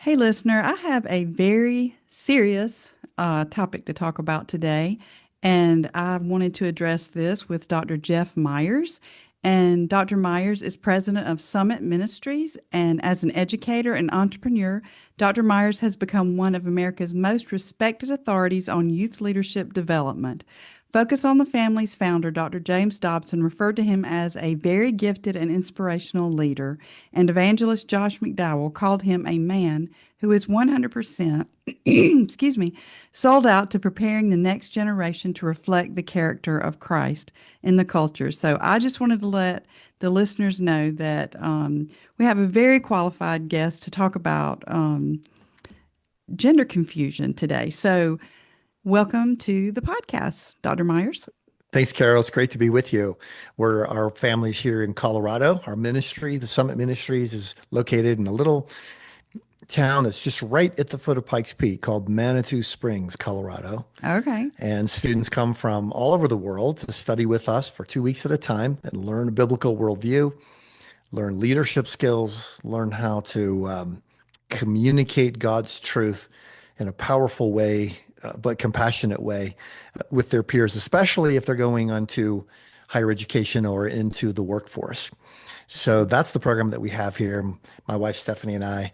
Hey, listener, I have a very serious topic to talk about today, and I wanted to address this with Dr. Jeff Myers. And Dr. Myers is president of Summit Ministries, and as an educator and entrepreneur, Dr. Myers has become one of America's most respected authorities on youth leadership development. Focus on the Family's founder, Dr. James Dobson, referred to him as a very gifted and inspirational leader, and evangelist Josh McDowell called him a man who is 100%, excuse me, sold out to preparing the next generation to reflect the character of Christ in the culture. So I just wanted to let the listeners know that we have a very qualified guest to talk about gender confusion today. So welcome to the podcast, Dr. Myers. Thanks, Carol. It's great to be with you. Our family's here in Colorado. Our ministry, the Summit Ministries, is located in a little town that's just right at the foot of Pikes Peak called Manitou Springs, Colorado. Okay. And students come from all over the world to study with us for 2 weeks at a time and learn a biblical worldview, learn leadership skills, learn how to communicate God's truth in a powerful way, but compassionate way with their peers, especially if they're going on to higher education or into the workforce. So that's the program that we have here. My wife, Stephanie, and I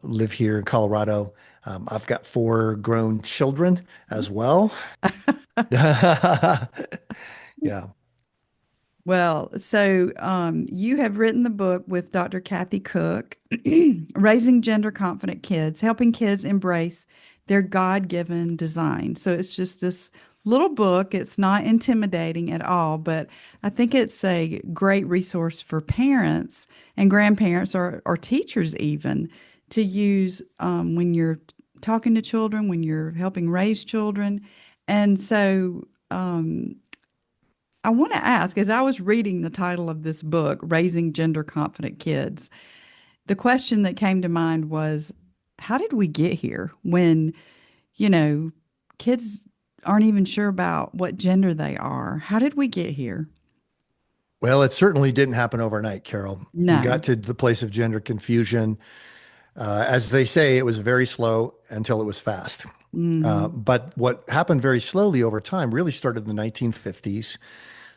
live here in Colorado. I've got four grown children as well. Yeah. Well, so you have written the book with Dr. Kathy Cook, Raising Gender Confident Kids, helping kids embrace their God-given design. So it's just this little book. It's not intimidating at all, but I think it's a great resource for parents and grandparents or teachers even to use when you're talking to children, when you're helping raise children. And so I want to ask, as I was reading the title of this book, Raising Gender Confident Kids, the question that came to mind was, how did we get here when, you know, kids aren't even sure about what gender they are? How did we get here? Well, it certainly didn't happen overnight, Carol. We No. got to the place of gender confusion. As they say, it was very slow until it was fast. Hmm. But what happened very slowly over time really started in the 1950s.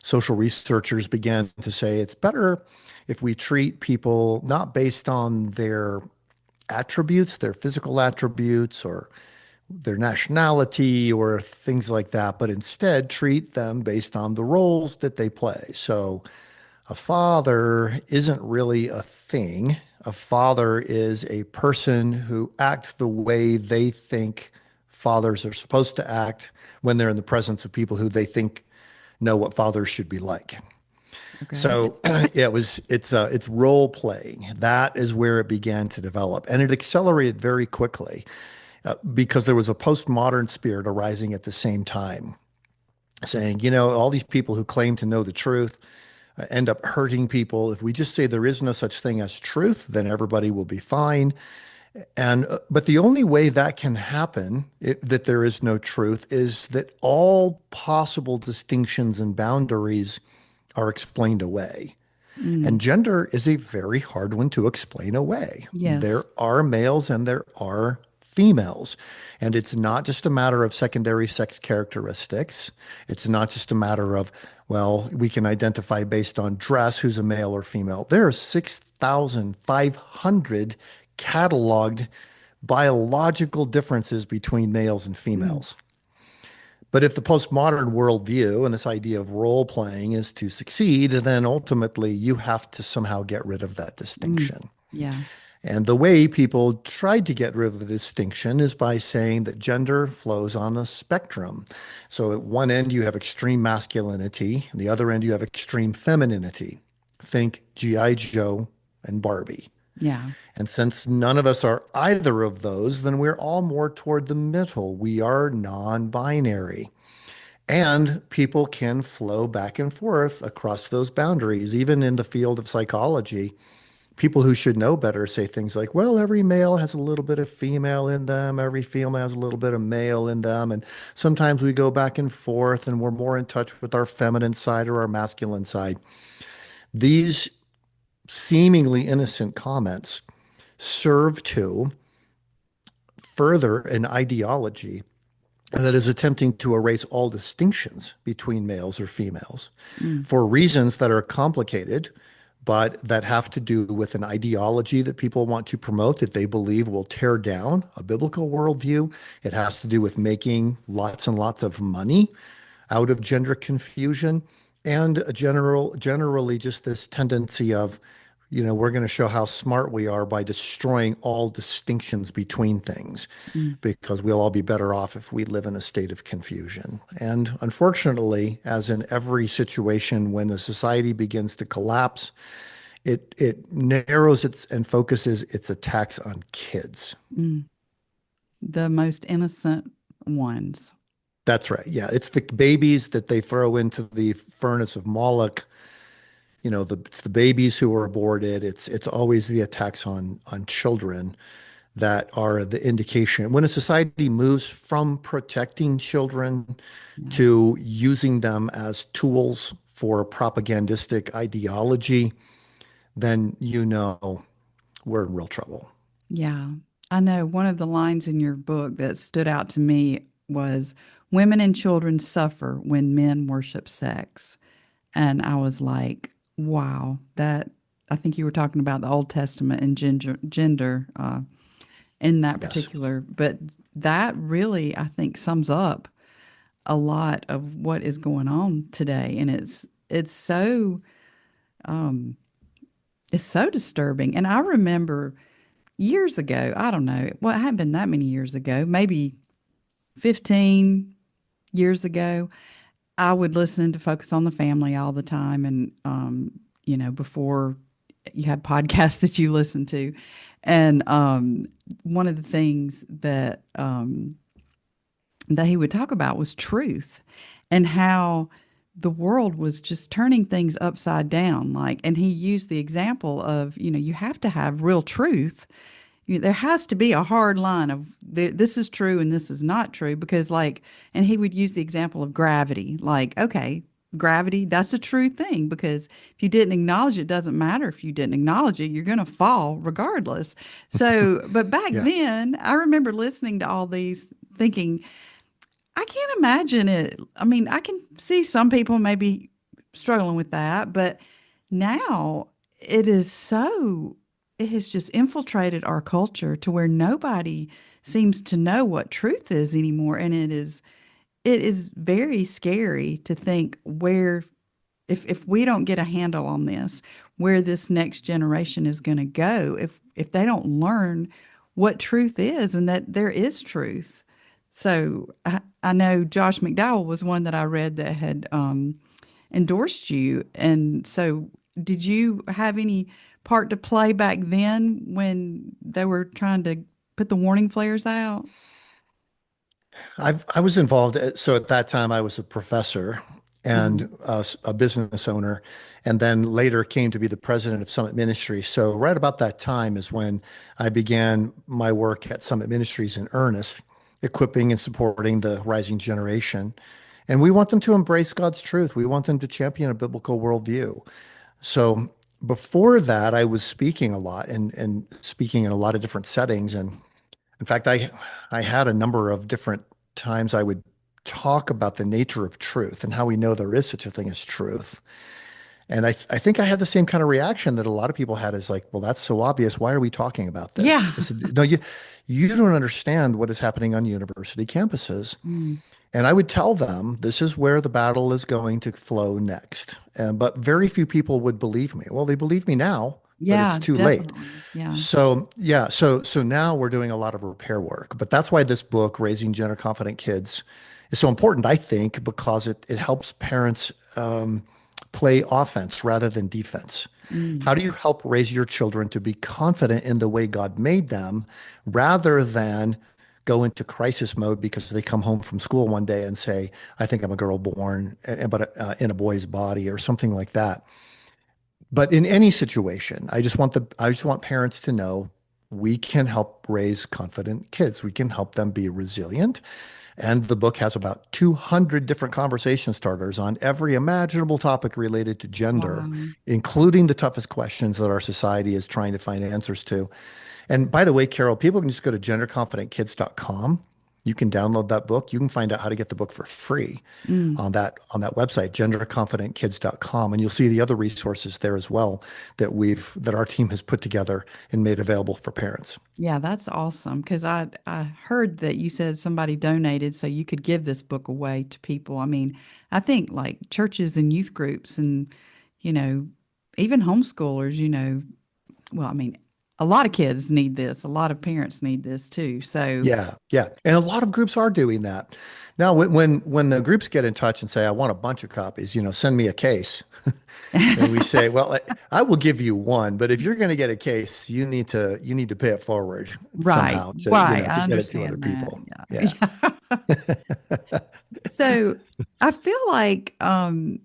Social researchers began to say it's better if we treat people not based on their attributes, their physical attributes, or their nationality, or things like that, but instead treat them based on the roles that they play. So a father isn't really a thing. A father is a person who acts the way they think fathers are supposed to act when they're in the presence of people who they think know what fathers should be like. Okay. So it's role playing. That is where it began to develop, and it accelerated very quickly because there was a postmodern spirit arising at the same time, saying, all these people who claim to know the truth end up hurting people. If we just say there is no such thing as truth, then everybody will be fine. And but the only way that can happen, that there is no truth, is that all possible distinctions and boundaries are explained away. Mm. And gender is a very hard one to explain away. There Yes. are males and there are females. And it's not just a matter of secondary sex characteristics. It's not just a matter of, well, we can identify based on dress who's a male or female. There are 6,500 cataloged biological differences between males and Mm. females. But if the postmodern worldview and this idea of role playing is to succeed, then ultimately you have to somehow get rid of that Mm. distinction. Yeah. And the way people tried to get rid of the distinction is by saying that gender flows on a spectrum. So at one end, you have extreme masculinity, and the other end, you have extreme femininity. Think G.I. Joe and Barbie. Yeah. And since none of us are either of those, then we're all more toward the middle. We are non binary. And people can flow back and forth across those boundaries, even in the field of psychology. People who should know better say things like, well, every male has a little bit of female in them, every female has a little bit of male in them. And sometimes we go back and forth and we're more in touch with our feminine side or our masculine side. These seemingly innocent comments serve to further an ideology that is attempting to erase all distinctions between males or females Mm, for reasons that are complicated, but that have to do with an ideology that people want to promote that they believe will tear down a biblical worldview. It has to do with making lots and lots of money out of gender confusion and generally just this tendency of, we're going to show how smart we are by destroying all distinctions between things mm. because we'll all be better off if we live in a state of confusion. And unfortunately, as in every situation when the society begins to collapse, it narrows its and focuses its attacks on kids. Mm. The most innocent ones. That's right. Yeah, it's the babies that they throw into the furnace of Moloch. It's the babies who are aborted. It's always the attacks on children that are the indication. When a society moves from protecting children Yeah. to using them as tools for propagandistic ideology, then we're in real trouble. Yeah. I know one of the lines in your book that stood out to me was women and children suffer when men worship sex. And I was like, wow, that I think you were talking about the Old Testament and gender in that Yes. particular, but that really, I think, sums up a lot of what is going on today. And um, it's so disturbing. And I remember years ago, I don't know, well, it hadn't been that many years ago, maybe 15 years ago, I would listen to Focus on the Family all the time. And, before you had podcasts that you listened to. And one of the things that he would talk about was truth and how the world was just turning things upside down. Like, and he used the example of, you have to have real truth. There has to be a hard line of this is true and this is not true because and he would use the example of gravity. Like, okay, gravity, that's a true thing because if you didn't acknowledge it, it doesn't matter if you didn't acknowledge it, you're going to fall regardless. So, but back Yeah. then, I remember listening to all these thinking, I can't imagine it. I mean, I can see some people maybe struggling with that, but now it is so, it has just infiltrated our culture to where nobody seems to know what truth is anymore. And it is very scary to think where, if we don't get a handle on this, where this next generation is going to go if they don't learn what truth is and that there is truth. So I know Josh McDowell was one that I read that had endorsed you. And so did you have any part to play back then when they were trying to put the warning flares out? I was involved. So at that time, I was a professor Uh-huh. and a business owner, and then later came to be the president of Summit Ministries. So right about that time is when I began my work at Summit Ministries in earnest, equipping and supporting the rising generation. And we want them to embrace God's truth. We want them to champion a biblical worldview. So before that, I was speaking a lot and speaking in a lot of different settings. And in fact, I had a number of different times I would talk about the nature of truth and how we know there is such a thing as truth. And I think I had the same kind of reaction that a lot of people had is like, well, that's so obvious. Why are we talking about this? Yeah. I said, no, you don't understand what is happening on university campuses. Mm. And I would tell them this is where the battle is going to flow next. But very few people would believe me. Well, they believe me now, but it's Yeah, too late. definitely. Yeah. So yeah, so now we're doing a lot of repair work, but that's why this book, Raising Gender Confident Kids, is so important, I think, because it helps parents play offense rather than defense. Mm. How do you help raise your children to be confident in the way God made them rather than go into crisis mode because they come home from school one day and say, I think I'm a girl born, but in a boy's body or something like that. But in any situation, I just want parents to know we can help raise confident kids. We can help them be resilient. And the book has about 200 different conversation starters on every imaginable topic related to gender, Wow. including the toughest questions that our society is trying to find answers to. And by the way, Carol, people can just go to genderconfidentkids.com. You can download that book. You can find out how to get the book for free Mm. on that website, genderconfidentkids.com. And you'll see the other resources there as well that our team has put together and made available for parents. Yeah, that's awesome. Because I heard that you said somebody donated so you could give this book away to people. I mean, I think like churches and youth groups and, you know, even homeschoolers, well, I mean, a lot of kids need this. A lot of parents need this too. So, Yeah, yeah. And a lot of groups are doing that. Now, when the groups get in touch and say, I want a bunch of copies, send me a case. And we say, well, I will give you one, but if you're going to get a case, you need to pay it forward right, somehow to, right. to I get it to other understand that. people. Yeah. Yeah. Yeah. So I feel like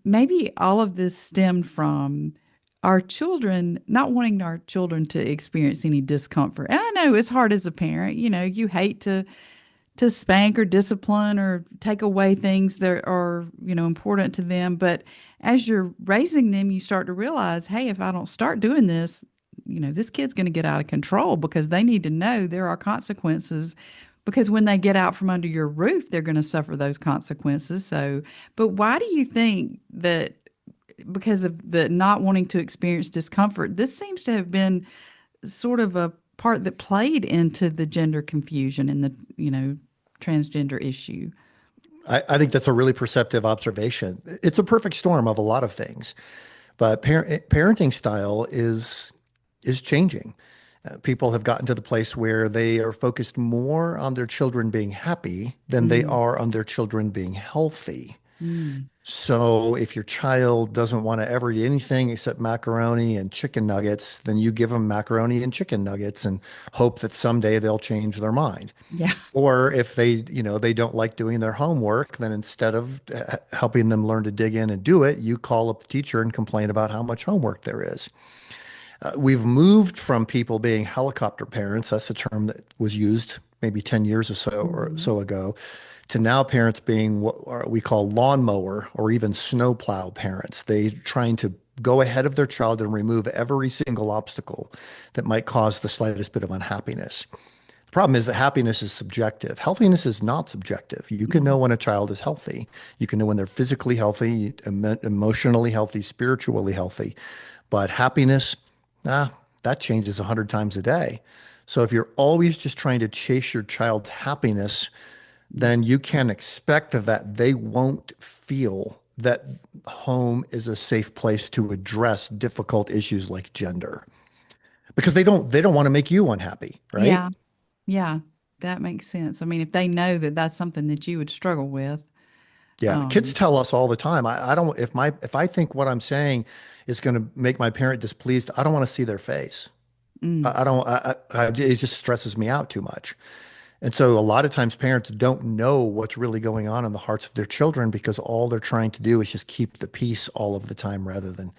maybe all of this stemmed from our children not wanting our children to experience any discomfort. And I know it's hard as a parent. You hate to spank or discipline or take away things that are, important to them. But as you're raising them, you start to realize, hey, if I don't start doing this, this kid's going to get out of control because they need to know there are consequences. Because when they get out from under your roof, they're going to suffer those consequences. So, but why do you think that because of the not wanting to experience discomfort, this seems to have been sort of a part that played into the gender confusion and the, transgender issue. I think that's a really perceptive observation. It's a perfect storm of a lot of things, but parenting style is changing. People have gotten to the place where they are focused more on their children being happy than they Mm, are on their children being healthy. mm, So if your child doesn't want to ever eat anything except macaroni and chicken nuggets, then you give them macaroni and chicken nuggets and hope that someday they'll change their mind. yeah. Or if they don't like doing their homework, then instead of helping them learn to dig in and do it, you call up the teacher and complain about how much homework there is. We've moved from people being helicopter parents, that's a term that was used maybe 10 years or Mhm. so ago, to now parents being what we call lawnmower or even snowplow parents. They trying to go ahead of their child and remove every single obstacle that might cause the slightest bit of unhappiness. The problem is that happiness is subjective. Healthiness is not subjective. You can know Mhm. when a child is healthy. You can know when they're physically healthy, emotionally healthy, spiritually healthy. But happiness, ah, that changes 100 times a day. So if you're always just trying to chase your child's happiness, then you can expect that they won't feel that home is a safe place to address difficult issues like gender because they don't want to make you unhappy, right? Yeah. Yeah. That makes sense. I mean, if they know that that's something that you would struggle with, Yeah, kids um, tell us all the time. I don't if I think what I'm saying is going to make my parent displeased, I don't want to see their face. mm, I don't. It just stresses me out too much. And so a lot of times parents don't know what's really going on in the hearts of their children because all they're trying to do is just keep the peace all of the time rather than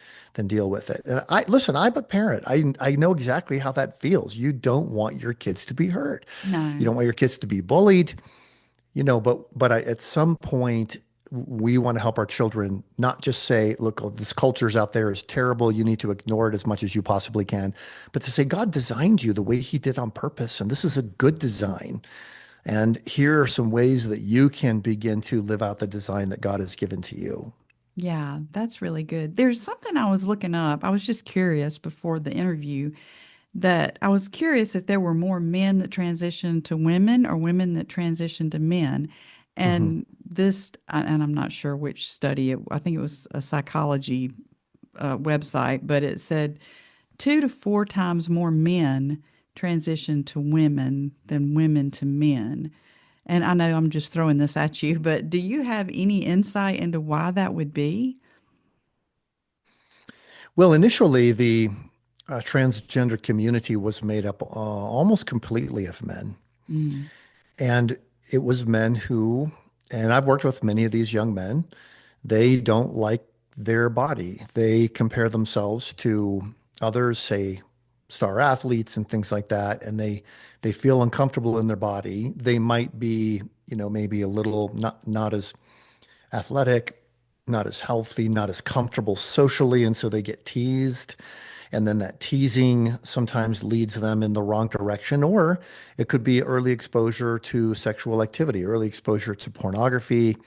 deal with it. And listen, I'm a parent. I know exactly how that feels. You don't want your kids to be hurt. You no. don't want your kids to be bullied. At some point, we want to help our children not just say, look, oh, this culture's out there is terrible. You need to ignore it as much as you possibly can, but to say, God designed you the way he did on purpose, and this is a good design. And here are some ways that you can begin to live out the design that God has given to you. Yeah, that's really good. There's something I was looking up. I was just curious before the interview that I was curious if there were more men that transitioned to women or women that transitioned to men. Mhm. And and I'm not sure which study, I think it was a psychology website, but it said 2 to 4 times more men transition to women than women to men. And I know I'm just throwing this at you, but do you have any insight into why that would be? Well, initially, the transgender community was made up almost completely of men. Mm, And it was men who, and I've worked with many of these young men, they don't like their body. They compare themselves to others, say star athletes and things like that, and they feel uncomfortable in their body. They might be, maybe a little not as athletic, not as healthy, not as comfortable socially, and so they get teased. And then that teasing sometimes leads them in the wrong direction, or it could be early exposure to sexual activity, early exposure to pornography,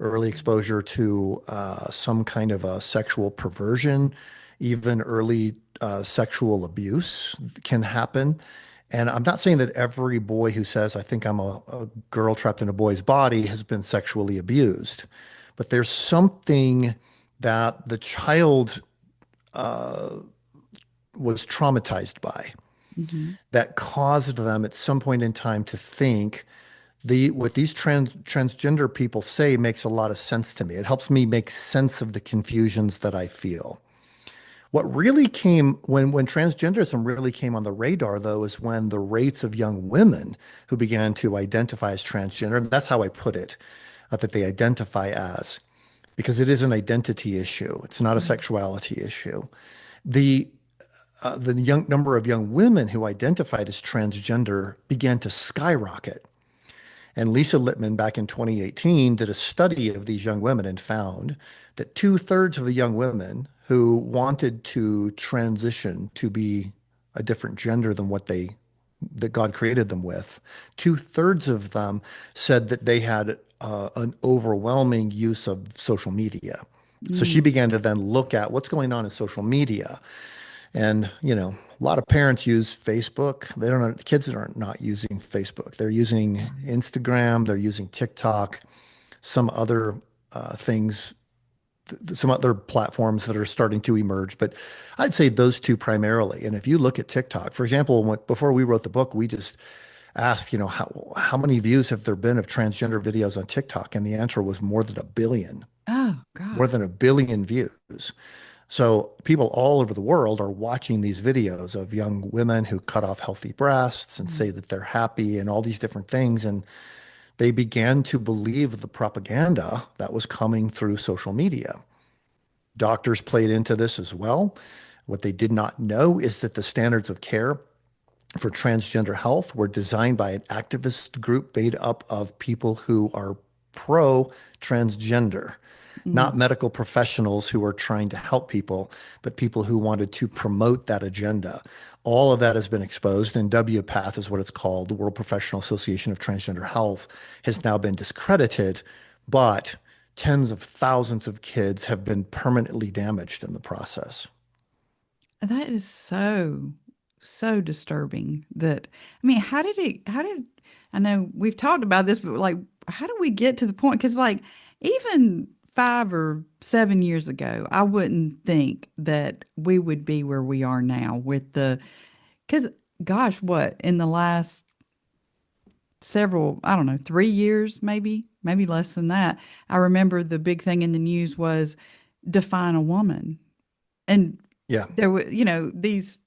early exposure to some kind of a sexual perversion, even early sexual abuse can happen. And I'm not saying that every boy who says, I think I'm a girl trapped in a boy's body has been sexually abused, but there's something that the child was traumatized by Mm-hmm. that caused them at some point in time to think what these transgender people say makes a lot of sense to me. It helps me make sense of the confusions that I feel. What really came when transgenderism really came on the radar, though, is when the rates of young women who began to identify as transgender, and that's how I put it, that they identify as, because it is an identity issue. It's not a sexuality issue. The the young number of young women who identified as transgender began to skyrocket. And Lisa Littman, back in 2018, did a study of these young women and found that two-thirds of the young women who wanted to transition to be a different gender than that God created them with, two-thirds of them said that they had an overwhelming use of social media. So she Mm. began to then look at what's going on in social media. And, a lot of parents use Facebook. They don't know, the kids are not using Facebook. They're using Instagram, they're using TikTok, some other things, some other platforms that are starting to emerge. But I'd say those two primarily. And if you look at TikTok, for example, before we wrote the book, we just asked, how many views have there been of transgender videos on TikTok? And the answer was more than a billion, Oh more gosh. than a billion views. So people all over the world are watching these videos of young women who cut off healthy breasts and Mm. say that they're happy and all these different things. And they began to believe the propaganda that was coming through social media. Doctors played into this as well. What they did not know is that the standards of care for transgender health were designed by an activist group made up of people who are pro transgender, not Mm. medical professionals who are trying to help people, but people who wanted to promote that agenda. All of that has been exposed, and WPATH is what it's called. The World Professional Association of Transgender Health has now been discredited, but tens of thousands of kids have been permanently damaged in the process. That is so, so disturbing that, I mean, I know we've talked about this, but like, how do we get to the point? Because, like, even 5 or 7 years ago, I wouldn't think that we would be where we are now because, gosh, what, in the last several, I don't know, 3 years, maybe less than that, I remember the big thing in the news was define a woman. And Yeah. there were, these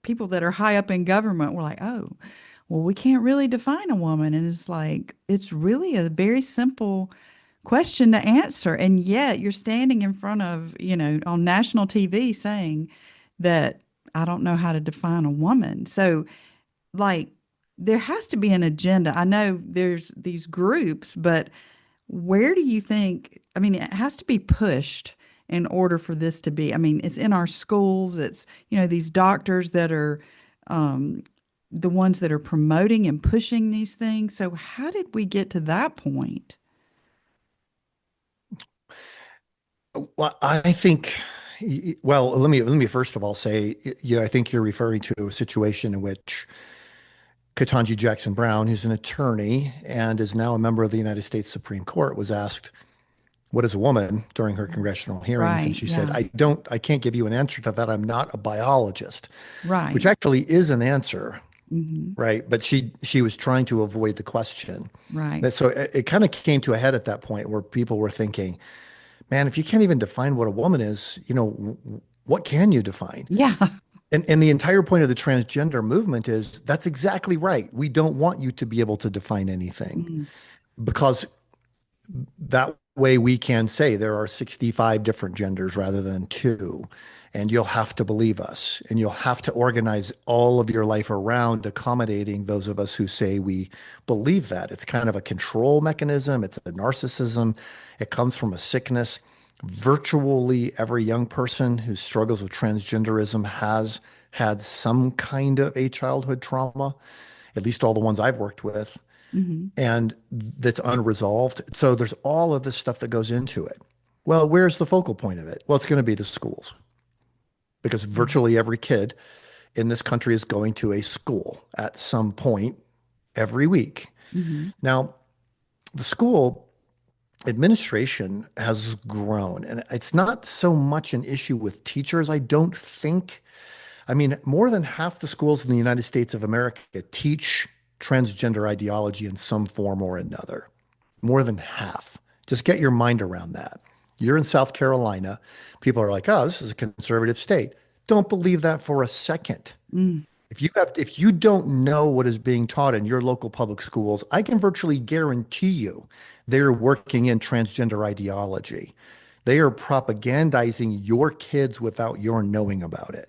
people that are high up in government were like, oh, well, we can't really define a woman. And it's like, it's really a very simple question to answer. And yet you're standing in front of, on national TV saying that I don't know how to define a woman. So, like, there has to be an agenda. I know there's these groups, but where do you think? I mean, it has to be pushed in order for this to be. I mean, it's in our schools. It's, these doctors that are the ones that are promoting and pushing these things. So, how did we get to that point? Well, I think, well, let me first of all say, yeah, I think you're referring to a situation in which Ketanji Jackson Brown, who's an attorney and is now a member of the United States Supreme Court, was asked, "What is a woman?" during her congressional hearings, and Right. she said, Yeah. I can't give you an answer to that. I'm not a biologist," which Right. actually is an answer, Hmm. right? But she was trying to avoid the question. Right. So it kind of came to a head at that point where people were thinking, man, if you can't even define what a woman is, what can you define? Yeah. And the entire point of the transgender movement is that's exactly right. We don't want you to be able to define anything Mm. because that way we can say there are 65 different genders rather than two. and you'll have to believe us, and you'll have to organize all of your life around accommodating those of us who say we believe that. It's kind of a control mechanism, it's a narcissism, it comes from a sickness. Virtually every young person who struggles with transgenderism has had some kind of a childhood trauma, at least all the ones I've worked with, Hmm. and that's unresolved. So there's all of this stuff that goes into it. Well, where's the focal point of it? Well, it's going to be the schools because virtually every kid in this country is going to a school at some point every week. Hmm. Now, the school administration has grown, and it's not so much an issue with teachers, I don't think. I mean, more than half the schools in the United States of America teach transgender ideology in some form or another. More than half. Just get your mind around that. You're in South Carolina. People are like, oh, this is a conservative state. Don't believe that for a second. Mm. If you don't know what is being taught in your local public schools, I can virtually guarantee you they're working in transgender ideology. They are propagandizing your kids without your knowing about it.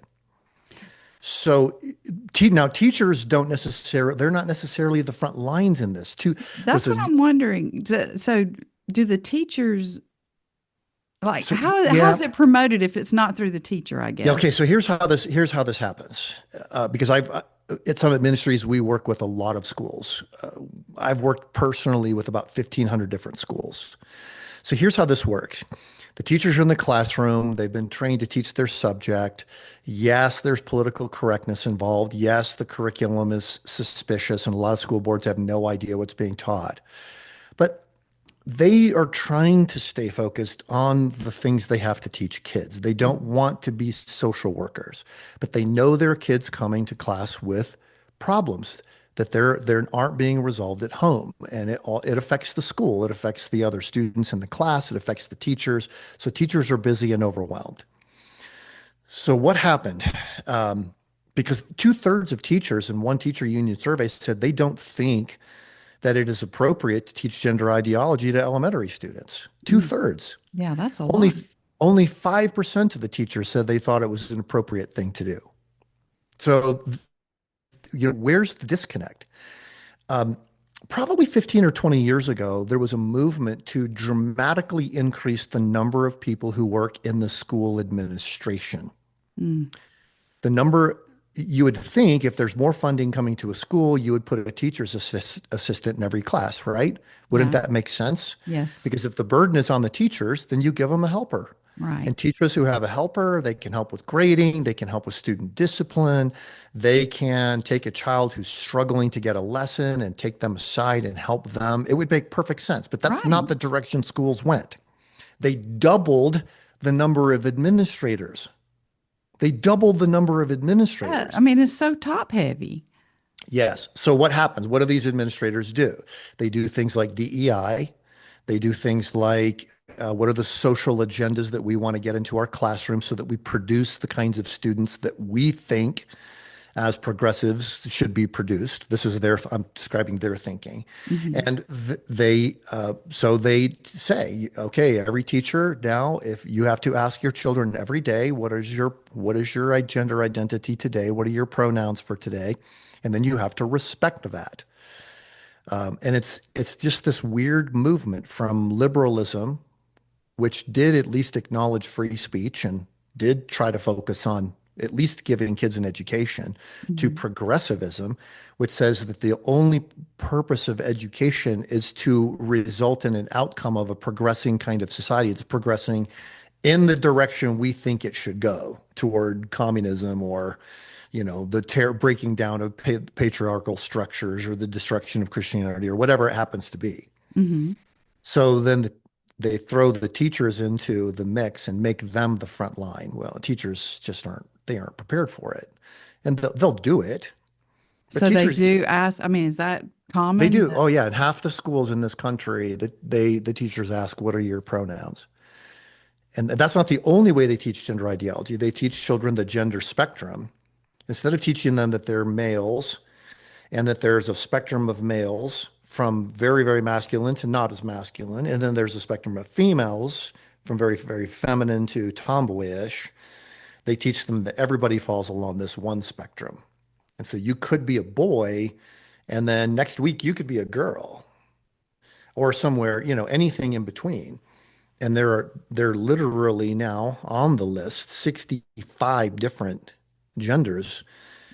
So now teachers don't necessarily, they're not necessarily the front lines in this. Too That's was what a I'm wondering. So do the teachers like so how yeah. is it promoted if it's not through the teacher, I Yeah, okay, guess? so here's how this happens. Because at Summit Ministries we work with a lot of schools. I've worked personally with about 1,500 different schools. So here's how this works. The teachers are in the classroom. They've been trained to teach their subject. Yes, there's political correctness involved. Yes, the curriculum is suspicious, and a lot of school boards have no idea what's being taught. But they are trying to stay focused on the things they have to teach kids. They don't want to be social workers, but they know their kids coming to class with problems that they aren't being resolved at home, and it affects the school, it affects the other students in the class, it affects the teachers. So teachers are busy and overwhelmed. So what happened? Because two-thirds of teachers in one teacher union survey said they don't think that it is appropriate to teach gender ideology to elementary students. Mm. Two-thirds. Yeah, that's a Only lot. only 5% of the teachers said they thought it was an appropriate thing to do. So, where's the disconnect? Um, Probably 15 or 20 years ago, there was a movement to dramatically increase the number of people who work in the school administration. Mm. The number You would think if there's more funding coming to a school, you would put a teacher's assistant in every class, right? Wouldn't Yeah. that make sense? Yes. Because if the burden is on the teachers, then you give them a helper. Right. And teachers who have a helper, they can help with grading, they can help with student discipline, they can take a child who's struggling to get a lesson and take them aside and help them. It would make perfect sense, but that's Right. not the direction schools went. They doubled the number of administrators. They doubled the number of Yeah, I administrators. mean, it's so top heavy. Yes. So what happens? What do these administrators do? They do things like DEI. They do things like what are the social agendas that we want to get into our classroom so that we produce the kinds of students that we think as progressives should be produced. This is I'm describing their thinking. Hmm. And so they say, okay, every teacher now, if you have to ask your children every day, what is your gender identity today? What are your pronouns for today? And then you have to respect that. And it's just this weird movement from liberalism, which did at least acknowledge free speech and did try to focus on at least giving kids an education, to Hmm. progressivism, which says that the only purpose of education is to result in an outcome of a progressing kind of society. It's progressing in the direction we think it should go toward communism or, the breaking down of patriarchal structures or the destruction of Christianity or whatever it happens to be. Hmm. So then they throw the teachers into the mix and make them the front line. Well, teachers just aren't prepared for it. And they'll do it. But So they teachers, do ask, I mean, is that they common? do. Oh yeah, in half the schools in this country, the teachers ask, "What are your pronouns?" And that's not the only way they teach gender ideology. They teach children the gender spectrum. Instead of teaching them that they're males and that there's a spectrum of males from very, very masculine to not as masculine. And then there's a spectrum of females from very, very feminine to tomboyish. They teach them that everybody falls along this one spectrum. And so you could be a boy, and then next week you could be a girl or somewhere, anything in between. And they're literally now on the list 65 different genders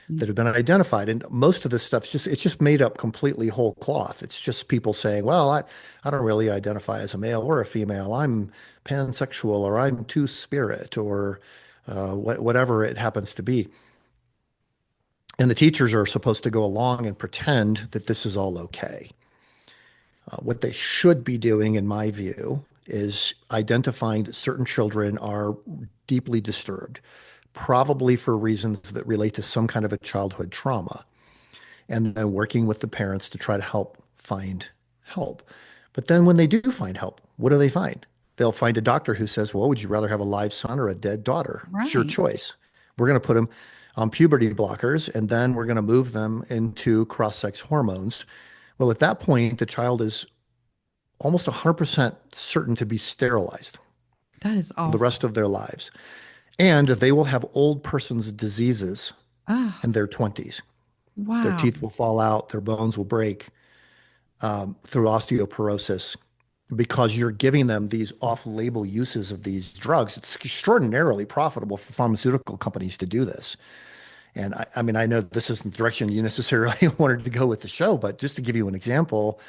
that Mm. have been identified. And most of this stuff is just it's just made up completely whole cloth. It's just people saying, well, I don't really identify as a male or a female. I'm pansexual or I'm two-spirit or whatever it happens to be. And the teachers are supposed to go along and pretend that this is all okay. What they should be doing, in my view, is identifying that certain children are deeply disturbed, probably for reasons that relate to some kind of a childhood trauma, and then working with the parents to try to help find help. But then when they do find help, what do they find? They'll find a doctor who says, well, would you rather have a live son or a dead daughter? It's your Right. choice. We're going to put them on puberty blockers, and then we're going to move them into cross-sex hormones. Well, at that point, the child is almost 100% certain to be sterilized That is the rest awful. of their lives. And they will have old person's diseases Ah, in their 20s. Their wow. teeth will fall out, their bones will break through osteoporosis because you're giving them these off-label uses of these drugs. It's extraordinarily profitable for pharmaceutical companies to do this. And I mean, I know this isn't the direction you necessarily wanted to go with the show, but just to give you an example,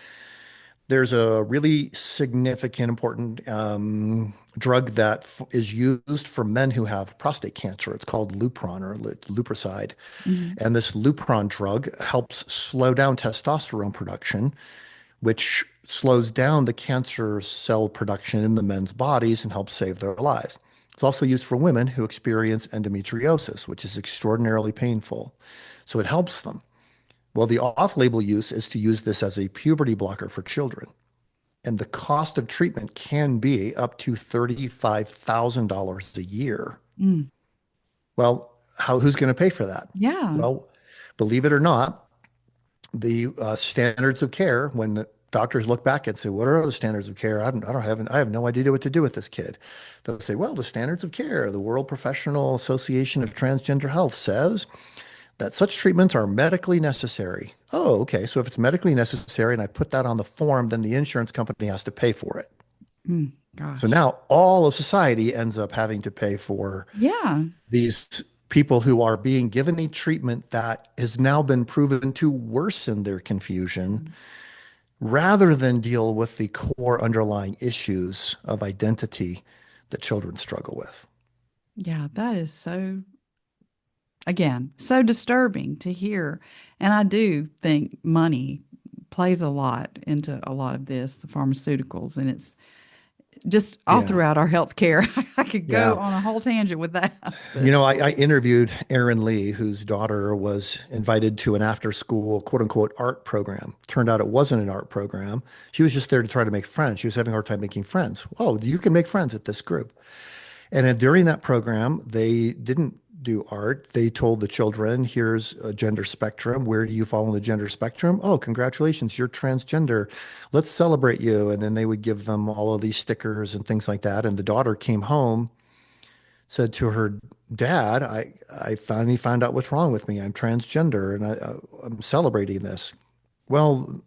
there's a really significant, important drug that is used for men who have prostate cancer. It's called Lupron or Lupricide. Mhm. And this Lupron drug helps slow down testosterone production, which slows down the cancer cell production in the men's bodies and helps save their lives. It's also used for women who experience endometriosis, which is extraordinarily painful. So it helps them. Well, the off-label use is to use this as a puberty blocker for children. And the cost of treatment can be up to $35,000 a year. Mm. Well, who's going to pay for that? Yeah. Well, believe it or not, the standards of care, when the doctors look back and say, what are the standards of care? I have no idea what to do with this kid. They'll say, well, the standards of care, the World Professional Association of Transgender Health says that such treatments are medically necessary. Oh, okay. So if it's medically necessary and I put that on the form, then the insurance company has to pay for it. Mm. So Gosh. now all of society ends up having to pay for Yeah. these people who are being given a treatment that has now been proven to worsen their confusion rather than deal with the core underlying issues of identity that children struggle with. Yeah, that is so, again, so disturbing to hear. And I do think money plays a lot into a lot of this, the pharmaceuticals, and it's just all Yeah. throughout our healthcare. I could go Yeah. on a whole tangent with that, but I interviewed Erin Lee, whose daughter was invited to an after school, quote unquote, art program. Turned out it wasn't an art program. She was just there to try to make friends. She was having a hard time making friends. Oh, you can make friends at this group. And during that program, they didn't do art. They told the children, here's a gender spectrum. Where do you fall in the gender spectrum? Oh, congratulations, you're transgender. Let's celebrate you. And then they would give them all of these stickers and things like that. And the daughter came home, said to her dad, I finally found out what's wrong with me. I'm transgender and I'm celebrating this. Well,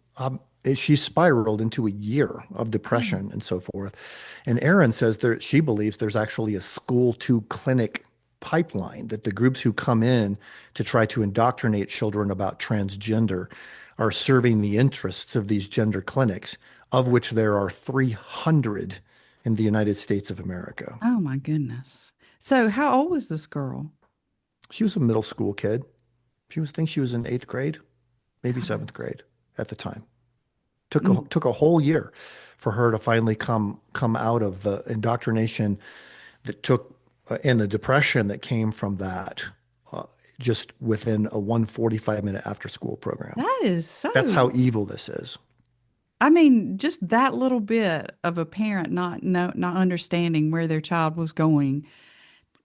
she spiraled into a year of depression and so forth. And Erin says she believes there's actually a school to clinic pipeline that the groups who come in to try to indoctrinate children about transgender are serving the interests of these gender clinics, of which there are 300 in the United States of America. oh my goodness. So, how old was this girl? She was a middle school kid. Think she was in eighth grade, maybe God. seventh grade at the time. Mm. Took a whole year for her to finally come out of the indoctrination that took and the depression that came from that uh, just within a 145-minute after school program. That is That's how so, evil this is. I mean, just that little bit of a parent not understanding where their child was going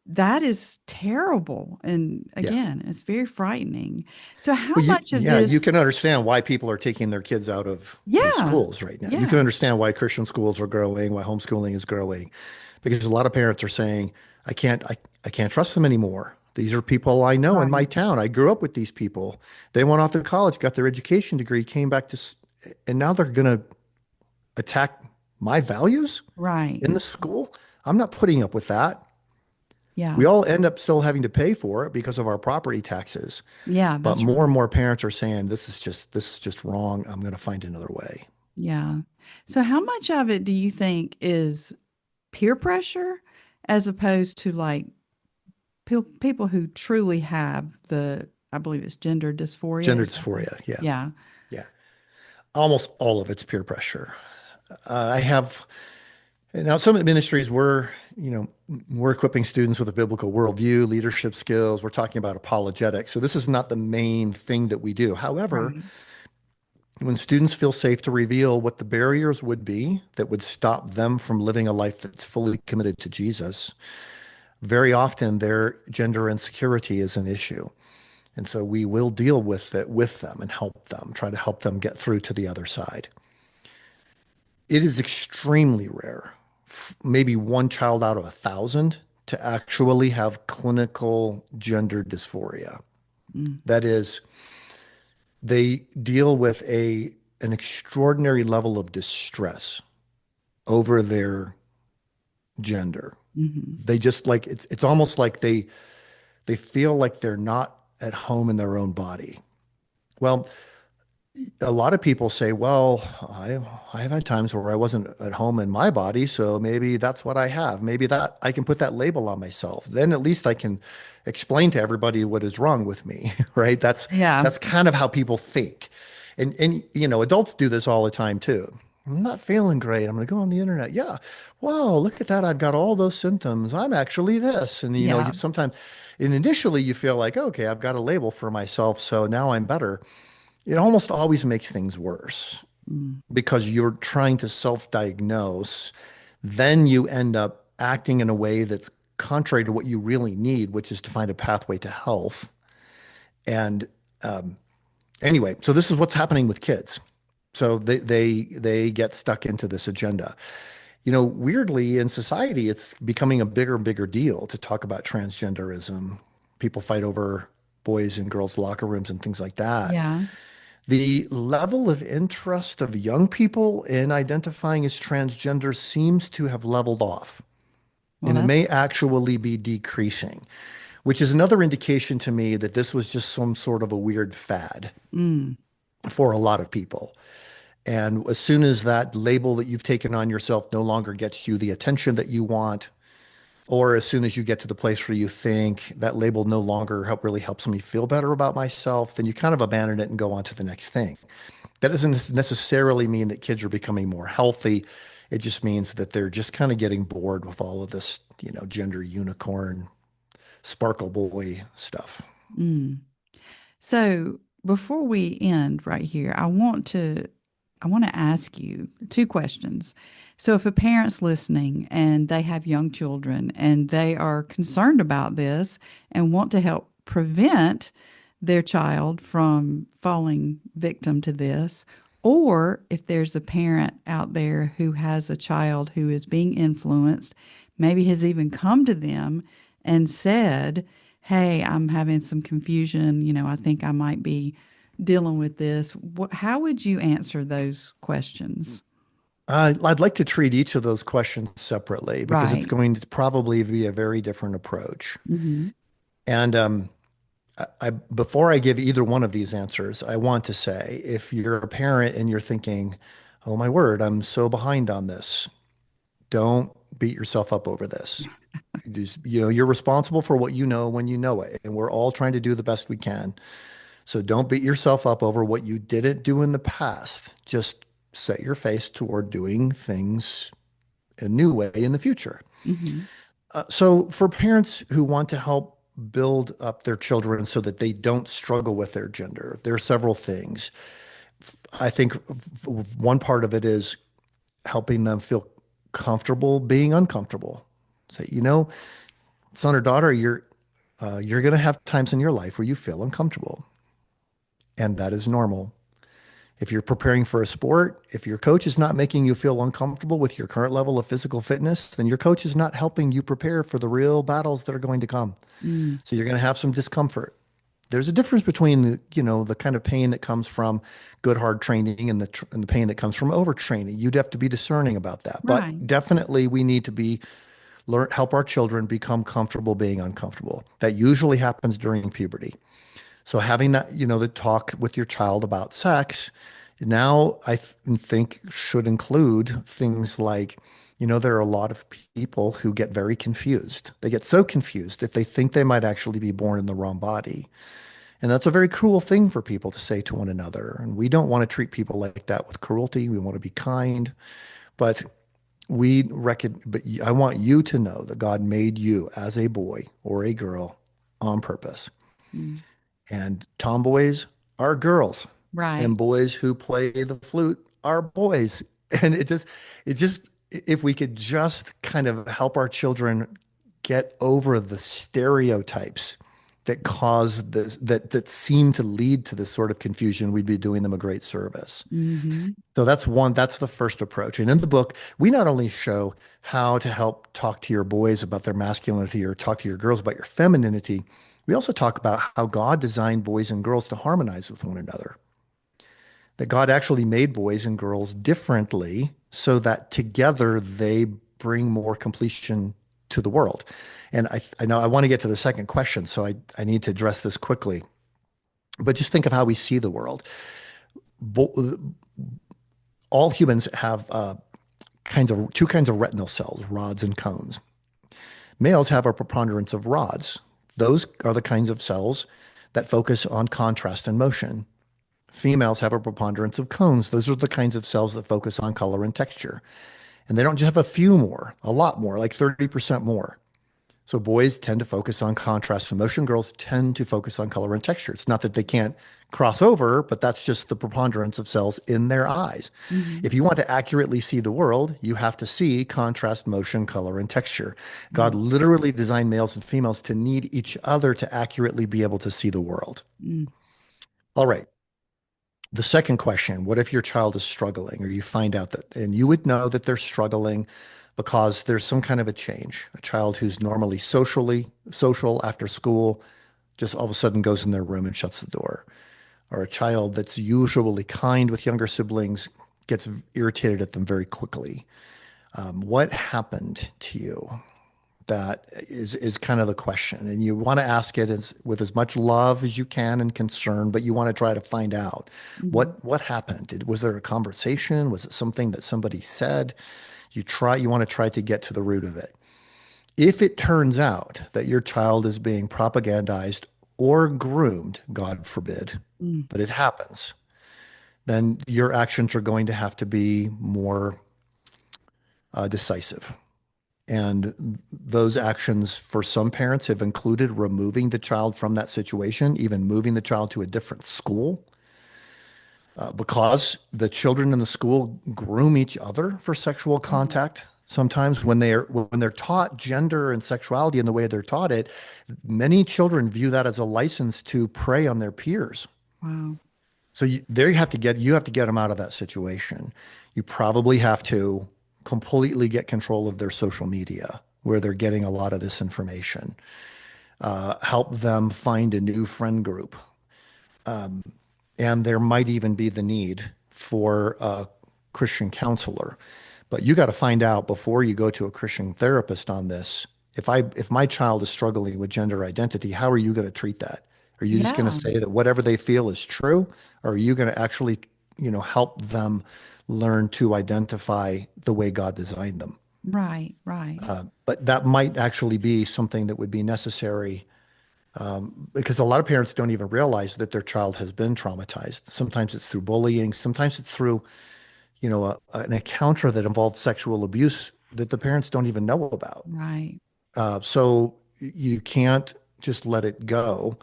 that is terrible. And Yeah. again, it's very frightening. So, how Well, much of you this? can understand why people are taking their kids out of these Yeah, schools right now. You can yeah, understand why Christian schools are growing, why homeschooling is growing, because a lot of parents are saying, I can't trust them anymore. These are people I know in my right, town. I grew up with these people. They went off to college, got their education degree, came back and now they're going to attack my values right. in the school. I'm not putting up with that. Yeah, We all end up still having to pay for it because of our property taxes. yeah, But that's more and right. more parents are saying this is just wrong. I'm going to find another way. Yeah. So, how much of it do you think is peer pressure as opposed to like people who truly have I believe it's gender dysphoria? Gender Is that the, dysphoria. Yeah. yeah, Yeah. Almost all of it's peer pressure. I have now Summit Ministries, we're equipping students with a biblical worldview, leadership skills. We're talking about apologetics. So this is not the main thing that we do. However, right. when students feel safe to reveal what the barriers would be that would stop them from living a life that's fully committed to Jesus, very often their gender insecurity is an issue. And so we will deal with it with them and help them, try to help them get through to the other side. It is extremely rare, maybe one child out of 1,000 to actually have clinical gender dysphoria. Mm, That is, they deal with an extraordinary level of distress over their gender. hmm. They just like it's almost like they feel like they're not at home in their own body. Well, a lot of people say, well, I've had times where I wasn't at home in my body, so maybe that's what I have. Maybe that I can put that label on myself. Then at least I can explain to everybody what is wrong with me, right? Yeah, That's kind of how people think. And adults do this all the time too. I'm not feeling great. I'm going to go on the internet. Yeah. Wow, look at that. I've got all those symptoms. I'm actually this. And yeah, you sometimes and initially you feel like, okay, I've got a label for myself, so now I'm better. It almost always makes things worse mm, because you're trying to self-diagnose. Then you end up acting in a way that's contrary to what you really need, which is to find a pathway to health. And anyway, so this is what's happening with kids. So they get stuck into this agenda. Weirdly in society, it's becoming a bigger and bigger deal to talk about transgenderism. People fight over boys and girls' locker rooms and things like that. yeah. The level of interest of young people in identifying as transgender seems to have leveled off, Well, and it that's may actually be decreasing, which is another indication to me that this was just some sort of a weird fad mm, for a lot of people. And as soon as that label that you've taken on yourself no longer gets you the attention that you want, or as soon as you get to the place where you think that label no longer really helps me feel better about myself, then you kind of abandon it and go on to the next thing. That doesn't necessarily mean that kids are becoming more healthy. It just means that they're just kind of getting bored with all of this, gender unicorn, sparkle boy stuff. mm. So before we end right here, I want to ask you two questions. So if a parent's listening and they have young children and they are concerned about this and want to help prevent their child from falling victim to this, or if there's a parent out there who has a child who is being influenced, maybe has even come to them and said, "Hey, I'm having some confusion. I think I might be dealing with this." How would you answer those questions? I'd like to treat each of those questions separately because it's Right. going to probably be a very different approach. Hmm. And before I give either one of these answers, I want to say if you're a parent and you're thinking, oh my word, I'm so behind on this, don't beat yourself up over this. Just, you're responsible for what you know when you know it. And we're all trying to do the best we can. So don't beat yourself up over what you didn't do in the past. Just set your face toward doing things a new way in the future. Hmm. So for parents who want to help build up their children so that they don't struggle with their gender, there are several things. I think one part of it is helping them feel comfortable being uncomfortable. Say, son or daughter, you're going to have times in your life where you feel uncomfortable, and that is normal. If you're preparing for a sport, if your coach is not making you feel uncomfortable with your current level of physical fitness, then your coach is not helping you prepare for the real battles that are going to come. Mm, So you're going to have some discomfort. There's a difference between the kind of pain that comes from good hard training and the pain that comes from overtraining. You'd have to be discerning about that. But right. definitely we need to be help our children become comfortable being uncomfortable. That usually happens during puberty. So having that, the talk with your child about sex now think should include things like, there are a lot of people who get very confused. They get so confused that they think they might actually be born in the wrong body. And that's a very cruel thing for people to say to one another. And we don't want to treat people like that with cruelty. We want to be kind, but but I want you to know that God made you as a boy or a girl on purpose. Mm, And tomboys are girls, right. and boys who play the flute are boys. And if we could just kind of help our children get over the stereotypes that cause this, that seem to lead to this sort of confusion, we'd be doing them a great service. Hmm. So that's the first approach. And in the book, we not only show how to help talk to your boys about their masculinity or talk to your girls about your femininity, we also talk about how God designed boys and girls to harmonize with one another. That God actually made boys and girls differently so that together they bring more completion to the world. And I know I want to get to the second question, so I need to address this quickly. But just think of how we see the world. Bo all humans have two kinds of retinal cells, rods and cones. Males have a preponderance of rods. Those are the kinds of cells that focus on contrast and motion. Females have a preponderance of cones. Those are the kinds of cells that focus on color and texture. And they don't just have a few more, a lot more, like 30% more. So boys tend to focus on contrast and motion. Girls tend to focus on color and texture. It's not that they can't cross over, but that's just the preponderance of cells in their eyes. Hmm. If you want to accurately see the world, you have to see contrast, motion, color, and texture. God Mm, literally designed males and females to need each other to accurately be able to see the world. mm, All right. The second question, what if your child is struggling or you find out that, and you would know that they're struggling because there's some kind of a change. A child who's normally social after school just all of a sudden goes in their room and shuts the door. Or a child that's usually kind with younger siblings gets irritated at them very quickly. What happened to you? That is kind of the question, and you want to ask it with as much love as you can and concern, but you want to try to find out mhm, what happened. Was there a conversation? Was it something that somebody said? You want to try to get to the root of it. If it turns out that your child is being propagandized or groomed, God forbid, mm, but it happens, then your actions are going to have to be more decisive. And those actions for some parents have included removing the child from that situation, even moving the child to a different school, because the children in the school groom each other for sexual mhm. contact. Sometimes when they're taught gender and sexuality in the way they're taught it, many children view that as a license to prey on their peers. Wow. So you have to get them out of that situation. You probably have to completely get control of their social media where they're getting a lot of this information. Help them find a new friend group. And there might even be the need for a Christian counselor. But you got to find out before you go to a Christian therapist on this. If my child is struggling with gender identity, how are you going to treat that? Are you just going to Yeah. say that whatever they feel is true, or are you going to actually, help them learn to identify the way God designed them? Right. Right. But that might actually be something that would be necessary because a lot of parents don't even realize that their child has been traumatized. Sometimes it's through bullying. Sometimes it's through, an encounter that involved sexual abuse that the parents don't even know about. Right. So you can't just let it go.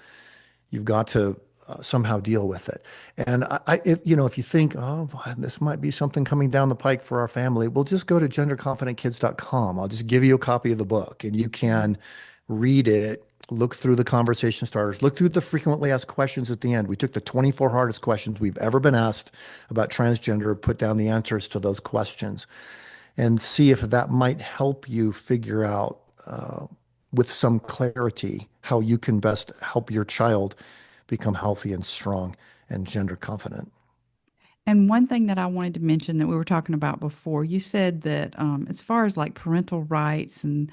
You've got to somehow deal with it. And if you think, oh, this might be something coming down the pike for our family, well, just go to genderconfidentkids.com. I'll just give you a copy of the book, and you Mm, can read it, look through the conversation starters, look through the frequently asked questions at the end. We took the 24 hardest questions we've ever been asked about transgender, put down the answers to those questions, and see if that might help you figure out with some clarity how you can best help your child become healthy and strong and gender confident. And one thing that I wanted to mention that we were talking about before, you said that as far as like parental rights and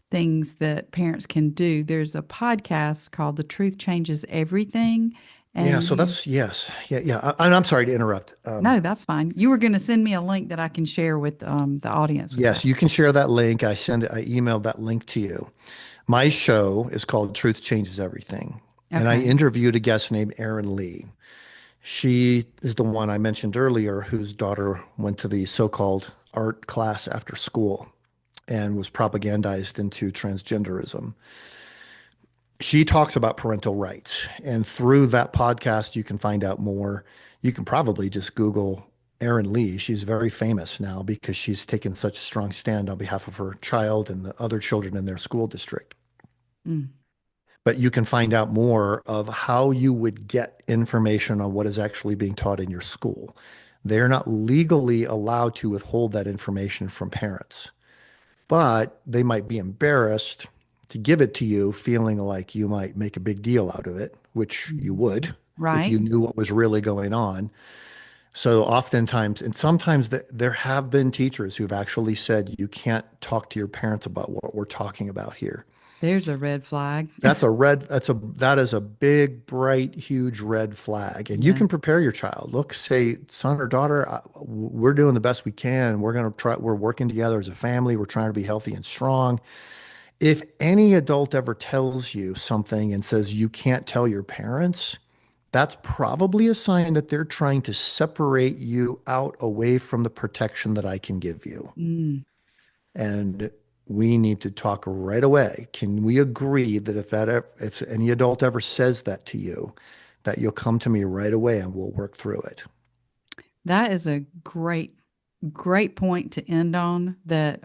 things that parents can do, there's a podcast called The Truth Changes Everything. Yeah, And so you, that's yes. Yeah, yeah. I'm sorry to interrupt. no, that's fine. You were going to send me a link that I can share with the audience with Yes, that. you can share that link. I emailed that link to you. My show is called Truth Changes Everything. And I Okay. interviewed a guest named Erin Lee. She is the one I mentioned earlier whose daughter went to the so-called art class after school and was propagandized into transgenderism. She talks about parental rights. And through that podcast, you can find out more. You can probably just Google Erin Lee. She's very famous now because she's taken such a strong stand on behalf of her child and the other children in their school district. Mm, But you can find out more of how you would get information on what is actually being taught in your school. They're not legally allowed to withhold that information from parents, but they might be embarrassed to give it to you, feeling like you might make a big deal out of it, which you mhm. would if Right. you knew what was really going on. So oftentimes, and sometimes there have been teachers who've actually said, you can't talk to your parents about what we're talking about here. There's a red flag. That is a big, bright, huge red flag. And you Yeah. can prepare your child. Look, say, son or daughter, we're doing the best we can. We're working together as a family. We're trying to be healthy and strong. If any adult ever tells you something and says you can't tell your parents, that's probably a sign that they're trying to separate you out away from the protection that I can give you. Mm. And we need to talk right away. Can we agree that if any adult ever says that to you, that you'll come to me right away and we'll work through it? That is a great point to end on that.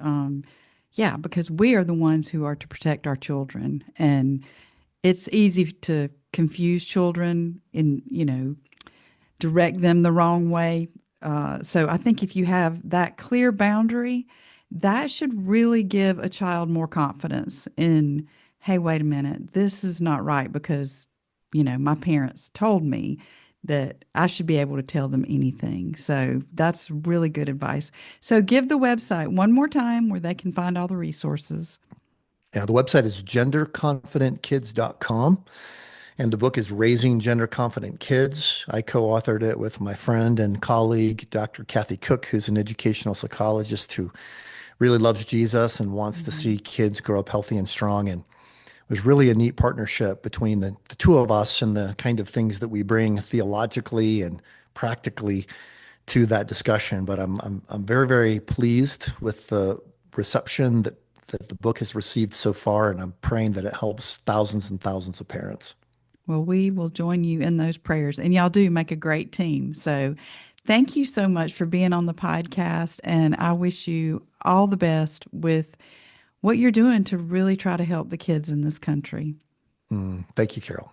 Yeah, because we are the ones who are to protect our children. And it's easy to confuse children in, direct them the wrong way. So I think if you have that clear boundary, that should really give a child more confidence in, hey, wait a minute, this is not right because, my parents told me that I should be able to tell them anything. So that's really good advice. So give the website one more time where they can find all the resources. Yeah, the website is genderconfidentkids.com. And the book is Raising Gender Confident Kids. I co-authored it with my friend and colleague, Dr. Kathy Cook, who's an educational psychologist who really loves Jesus and wants to Mhm. see kids grow up healthy and strong. And it was really a neat partnership between the two of us and the kind of things that we bring theologically and practically to that discussion. But I'm very, very pleased with the reception that the book has received so far, and I'm praying that it helps thousands and thousands of parents. Well, we will join you in those prayers, and y'all do make a great team. So, thank you so much for being on the podcast. And I wish you all the best with what you're doing to really try to help the kids in this country. Thank you, Carol.